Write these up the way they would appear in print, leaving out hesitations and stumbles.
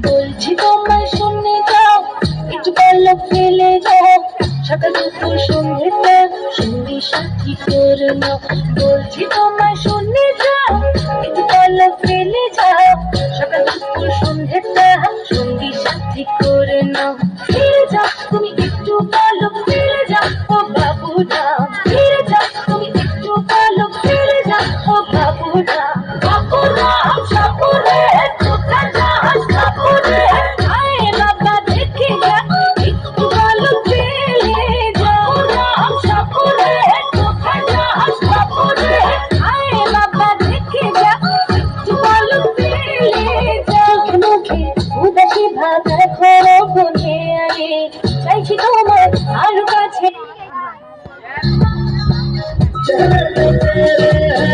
বলছি তোমায় শুনে যাও, একটু পলক ফেলে যাও, সকাল দুপুর সন্ধ্যেটা সঙ্গী সাথী করে নাও। বলছি তোমায় শুনে যাও, একটু পলক ফেলে যাও, সকাল দুপুর সন্ধ্যেটা সঙ্গী সাথী করে নাও। ফিরে যাও তুমি একটু পলক ফেলে যাও, ও বাবুরা ফিরে যাও তুমি একটু পলক ফেলে যাও, ও বাবুরা। বাবুরা সাপুরে কোথায় যাস সাপুরে, আয় বাবা দেখে যা একটু পলক ফেলে যাও। রাম সাপুরে কোথায় যাস সাপুরে, আয় বাবা দেখে যা একটু পলক ফেলে যাও। মুখে উদাসী ভাব রাখো বনে আরে, চাইছি তোমার আরো কাছে।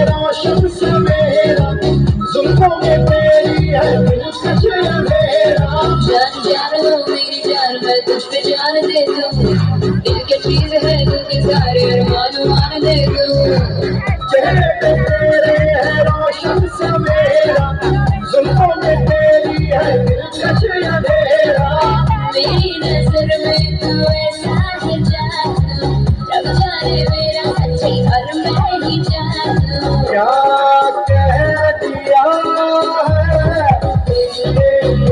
रोशन सवेरा जुल्फों में तेरी है दिलकश अंधेरा। जान जान हो मेरी जान, मैं तुझ पे जान दे दूं, दिल की चीज है तू के सारे अरमान मान दे दूं। चेहरे पे तेरे है रोशन सवेरा, जुल्फों में तेरी है दिलकश अंधेरा। मेरी नजर में तू ऐसा है जादू, जब जाने मेरा सच्ची और मैं ही जानू। क्या कह दिया है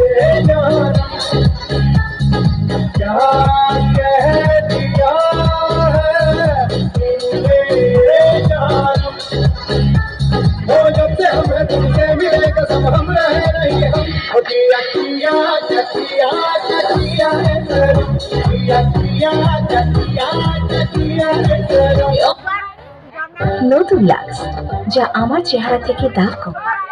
ये जाना, क्या कह दिया है ये जाना। वो जब से हमें तुमसे मिले कसम हम रहे नहीं हम, वो किया किया किया किया है सनम, किया किया किया किया है सनम। নতুন লাক্স, যা আমার চেহারা থেকে দাগ কমায়।